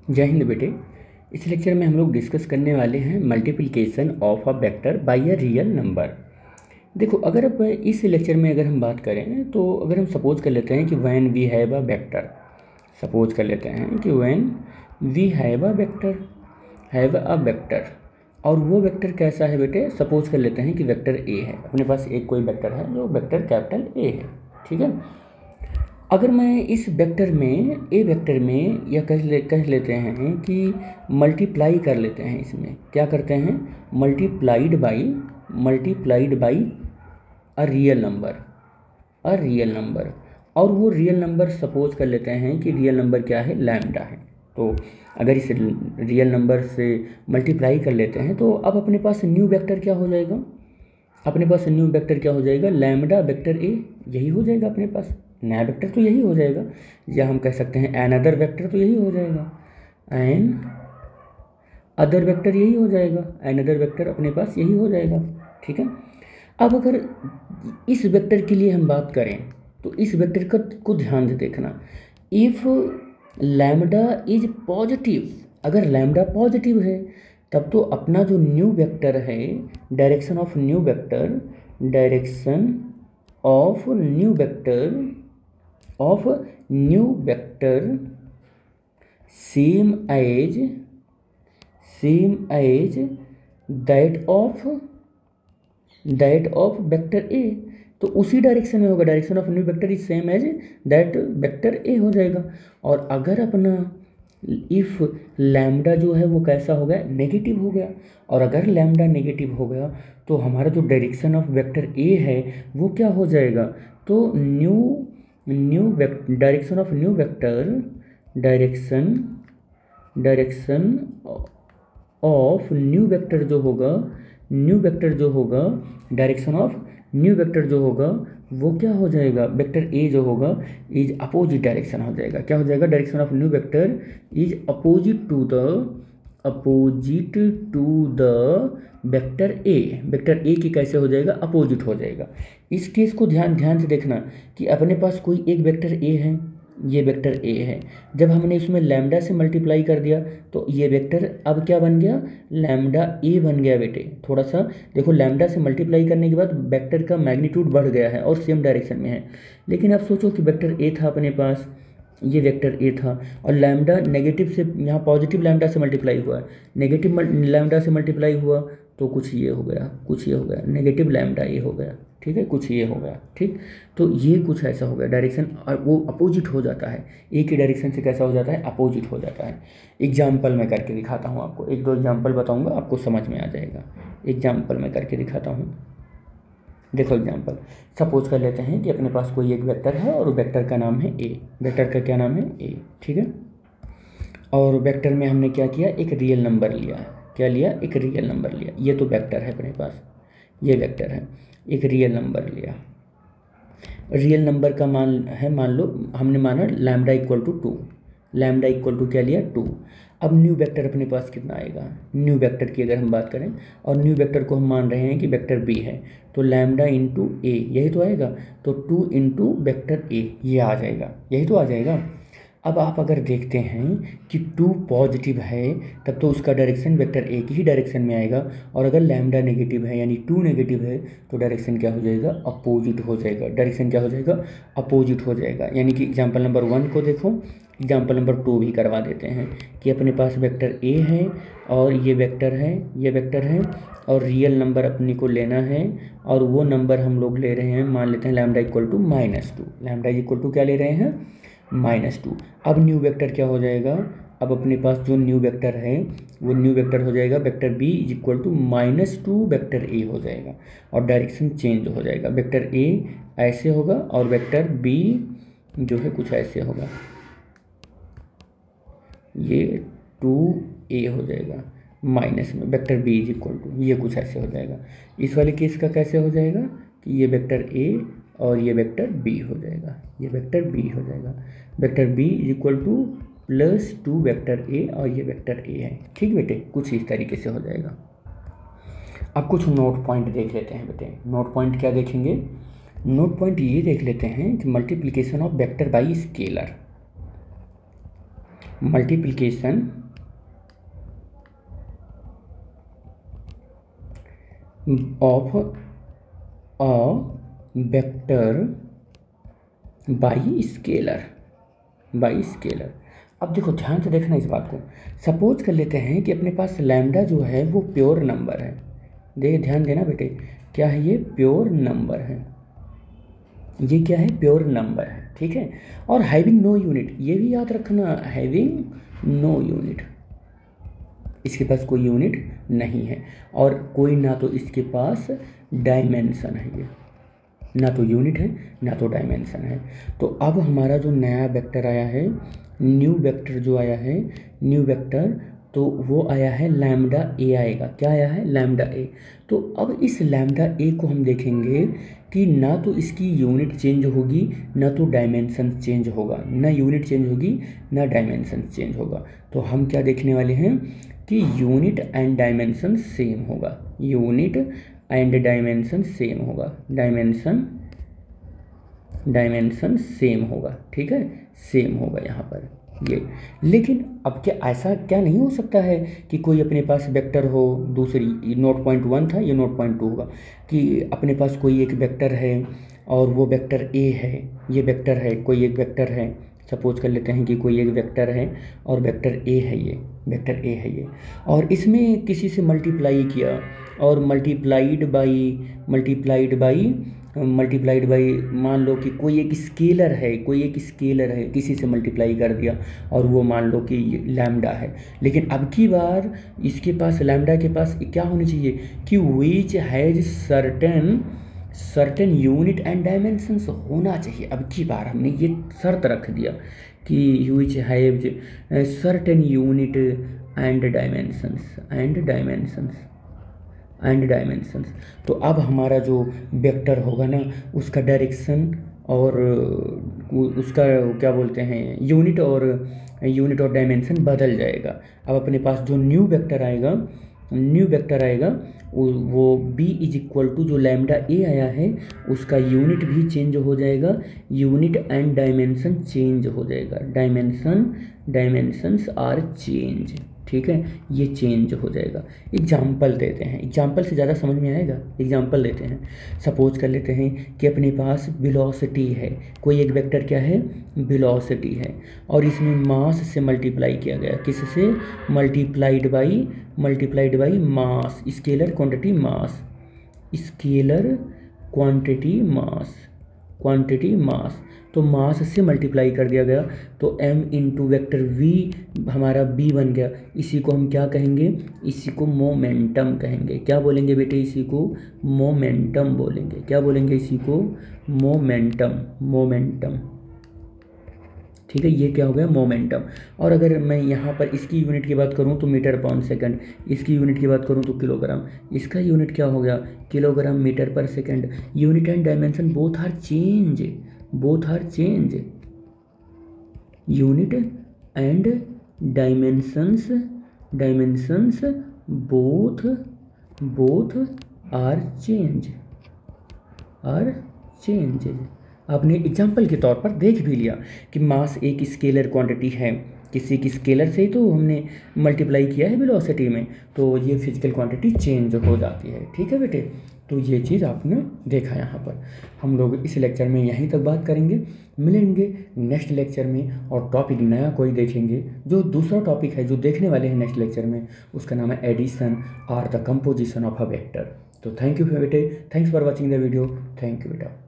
जय हिंद बेटे। इस लेक्चर में हम लोग डिस्कस करने वाले हैं multiplication of a vector by a real number. देखो, अगर अब इस लेक्चर में अगर हम बात करें तो अगर हम सपोज कर लेते हैं कि when we have a vector, suppose कर लेते हैं कि when we have a vector, और वो वेक्टर कैसा है बेटे, सपोज कर लेते हैं कि वेक्टर ए है। अपने पास एक कोई वेक्टर है जो वेक्टर कैपिटल ए है, ठीक है। अगर मैं इस वेक्टर में, ए वेक्टर में, या कह लेते हैं कि मल्टीप्लाई कर लेते हैं, इसमें क्या करते हैं, multiplied by a real number, और वो रियल नंबर सपोज कर लेते हैं कि रियल नंबर क्या है, लैम्डा है। तो अगर इस रियल नंबर से मल्टीप्लाई कर लेते हैं तो अब अपने पास न्यू वेक्टर क्या हो जाएगा, लैम्डा वेक्टर ए, यही हो जाएगा अपने पास। नया वेक्टर तो यही हो जाएगा, या हम कह सकते हैं एन अदर वेक्टर, तो यही हो जाएगा, एन अदर वेक्टर यही हो जाएगा, एन अदर वेक्टर अपने पास यही हो जाएगा, ठीक है। अब अगर इस वेक्टर के लिए हम बात करें तो इस वेक्टर को ध्यान से देखना। इफ़ लैम्डा इज पॉजिटिव, अगर लैम्डा पॉजिटिव है तब तो अपना जो न्यू वेक्टर है, direction of new vector same as that of vector A, तो उसी डायरेक्शन में होगा, direction of new vector is same as that vector A हो जाएगा। और अगर अपना इफ़ लैम्डा जो है वो कैसा हो गया, नेगेटिव हो गया, और अगर लैम्डा नेगेटिव हो गया तो हमारा जो डायरेक्शन ऑफ वेक्टर ए है वो क्या हो जाएगा, तो direction of new vector, direction of new vector जो होगा, डायरेक्शन ऑफ न्यू वेक्टर जो होगा वो क्या हो जाएगा, वेक्टर ए जो होगा इज अपोजिट डायरेक्शन हो जाएगा। क्या हो जाएगा, direction of new vector is opposite to the vector A की कैसे हो जाएगा, अपोजिट हो जाएगा। इस केस को ध्यान से देखना कि अपने पास कोई एक वेक्टर ए है, ये वेक्टर ए है, जब हमने इसमें लैम्डा से मल्टीप्लाई कर दिया तो ये वेक्टर अब क्या बन गया, लैम्डा ए बन गया बेटे। थोड़ा सा देखो, लैम्डा से मल्टीप्लाई करने के बाद वेक्टर का मैग्नीट्यूड बढ़ गया है और सेम डायरेक्शन में है। लेकिन अब सोचो कि वेक्टर ए था अपने पास, ये वेक्टर ए था, और लैम्डा नेगेटिव से यहाँ पॉजिटिव लैम्डा से मल्टीप्लाई हुआ है, नेगेटिव लैम्डा से मल्टीप्लाई हुआ तो कुछ ये हो गया, नेगेटिव लैम्डा ये हो गया, ठीक है, कुछ ये हो गया, ठीक। तो ये कुछ ऐसा हो गया, डायरेक्शन वो अपोजिट हो जाता है, ए की डायरेक्शन से कैसा हो जाता है, अपोजिट हो जाता है। एग्जाम्पल मैं करके दिखाता हूँ आपको, एक दो एग्जाम्पल बताऊँगा, आपको समझ में आ जाएगा। एग्जाम्पल मैं करके दिखाता हूँ। देखो एग्जाम्पल, सपोज कर लेते हैं कि अपने पास कोई एक वेक्टर है और वेक्टर का नाम है ए, वेक्टर का क्या नाम है, ए, ठीक है। और वेक्टर में हमने क्या किया, एक रियल नंबर लिया है, क्या लिया, एक रियल नंबर लिया। ये तो वेक्टर है अपने पास, ये वेक्टर है, एक रियल नंबर लिया। रियल नंबर का मान लो हमने माना lambda equal to 2, lambda equal to क्या लिया, 2। अब न्यू वेक्टर अपने पास कितना आएगा, न्यू वेक्टर की अगर हम बात करें, और न्यू वेक्टर को हम मान रहे हैं कि वेक्टर बी है, तो लैम्डा इंटू ए, यही तो आएगा, तो 2 इंटू वेक्टर ए, ये आ जाएगा, यही तो आ जाएगा। अब आप अगर देखते हैं कि 2 पॉजिटिव है तब तो उसका डायरेक्शन वेक्टर ए की ही डायरेक्शन में आएगा, और अगर लैम्डा नेगेटिव है यानी 2 नेगेटिव है तो डायरेक्शन क्या हो जाएगा, अपोजिट हो जाएगा, डायरेक्शन क्या हो जाएगा, अपोजिट हो जाएगा। यानी कि एग्जाम्पल नंबर 1 को देखो, एग्जाम्पल नंबर 2 भी करवा देते हैं कि अपने पास वेक्टर ए है और ये वेक्टर है, और रियल नंबर अपने को लेना है, और वो नंबर हम लोग ले रहे हैं, मान लेते हैं lambda equal to -2, lambda equal to क्या ले रहे हैं, -2। अब न्यू वेक्टर क्या हो जाएगा, अब अपने पास जो न्यू वेक्टर है वो न्यू वेक्टर हो जाएगा, vector B is equal to -2 vector A हो जाएगा, और डायरेक्शन चेंज हो जाएगा, वेक्टर ए ऐसे होगा और वेक्टर बी जो है कुछ ऐसे होगा, ये 2a हो जाएगा, माइनस में vector B is equal to ये कुछ ऐसे हो जाएगा। इस वाले केस का कैसे हो जाएगा कि ये वेक्टर ए और ये वेक्टर बी हो जाएगा, ये वेक्टर बी हो जाएगा, vector B is equal to +2 vector A, और ये वेक्टर ए है, ठीक बेटे, कुछ इस तरीके से हो जाएगा। अब कुछ नोट पॉइंट देख लेते हैं बेटे। नोट पॉइंट क्या देखेंगे, नोट पॉइंट ये देख लेते हैं कि multiplication of vector by scalar. Multiplication of a vector by scalar. अब देखो ध्यान से देखना इस बात को। सपोज कर लेते हैं कि अपने पास लैम्डा जो है वो प्योर नंबर है। देखिए ध्यान देना बेटे, क्या है ये? प्योर नंबर है। ये क्या है? प्योर नंबर है, ठीक है। और हैविंग नो यूनिट, ये भी याद रखना, हैविंग नो यूनिट, इसके पास कोई यूनिट नहीं है और कोई ना तो इसके पास डायमेंशन है, ये ना तो यूनिट है ना तो डायमेंशन है। तो अब हमारा जो नया वेक्टर आया है, न्यू वेक्टर जो आया है, न्यू वेक्टर, तो वो आया है लैम्डा ए आएगा। क्या आया है? लैम्डा ए। तो अब इस लैम्डा ए को हम देखेंगे कि ना तो इसकी यूनिट चेंज होगी ना तो डायमेंशन चेंज होगा, ना यूनिट चेंज होगी ना डायमेंशन चेंज होगा। तो हम क्या देखने वाले हैं कि यूनिट एंड डायमेंशन सेम होगा, यूनिट एंड डायमेंशन सेम होगा, डायमेंशन सेम होगा, ठीक है, सेम होगा यहाँ पर ये। लेकिन अब क्या ऐसा क्या नहीं हो सकता है कि कोई अपने पास वेक्टर हो, दूसरी नोट पॉइंट 1 था, ये नोट पॉइंट 2 होगा, कि अपने पास कोई एक वेक्टर है और वो वेक्टर ए है, ये वेक्टर है, कोई एक वेक्टर है, सपोज कर लेते हैं कि कोई एक वेक्टर है और वेक्टर ए है, ये वेक्टर ए है ये, और इसमें किसी से मल्टीप्लाई किया और मल्टीप्लाइड बाई मान लो कि कोई एक स्केलर है, किसी से मल्टीप्लाई कर दिया और वो मान लो कि लैम्डा है। लेकिन अब की बार इसके पास, लैम्डा के पास क्या होनी चाहिए कि which has certain unit and dimensions होना चाहिए। अब की बार हमने ये शर्त रख दिया कि which have certain unit and dimensions. तो अब हमारा जो वेक्टर होगा ना, उसका डायरेक्शन और उसका क्या बोलते हैं, यूनिट और डायमेंशन बदल जाएगा। अब अपने पास जो न्यू वेक्टर आएगा वो b इज इक्वल टू जो लैम्डा ए आया है उसका यूनिट भी चेंज हो जाएगा, यूनिट एंड डायमेंशन चेंज हो जाएगा, डायमेंशंस आर चेंज, ठीक है, ये चेंज हो जाएगा। एग्जाम्पल देते हैं, एग्जाम्पल से ज़्यादा समझ में आएगा। एग्जाम्पल देते हैं, सपोज कर लेते हैं कि अपने पास वेलोसिटी है, कोई एक वेक्टर क्या है? वेलोसिटी है, और इसमें मास से मल्टीप्लाई किया गया, किससे? Multiplied by mass, scalar quantity mass, तो मास से मल्टीप्लाई कर दिया गया, तो m इंटू वैक्टर v हमारा b बन गया। इसी को हम क्या कहेंगे? इसी को मोमेंटम कहेंगे। क्या बोलेंगे बेटे? इसी को मोमेंटम बोलेंगे। क्या बोलेंगे? इसी को मोमेंटम, ठीक है, ये क्या हो गया? मोमेंटम। और अगर मैं यहाँ पर इसकी यूनिट की बात करूँ तो मीटर पर सेकंड, इसकी यूनिट की बात करूँ तो किलोग्राम, इसका यूनिट क्या हो गया? किलोग्राम मीटर पर second. Unit and dimension both are change, unit and dimensions both are change. आपने एग्जाम्पल के तौर पर देख भी लिया कि मास एक स्केलर क्वांटिटी है, किसी की स्केलर से ही तो हमने मल्टीप्लाई किया है वेलोसिटी में, तो ये फिजिकल क्वांटिटी चेंज हो जाती है, ठीक है बेटे। तो ये चीज़ आपने देखा यहाँ पर। हम लोग इस लेक्चर में यहीं तक बात करेंगे, मिलेंगे नेक्स्ट लेक्चर में और टॉपिक नया कोई देखेंगे। जो दूसरा टॉपिक है जो देखने वाले हैं नेक्स्ट लेक्चर में, उसका नाम है एडिशन और the composition of a vector. तो थैंक यू बेटे, thanks for watching the video, thank you बेटा।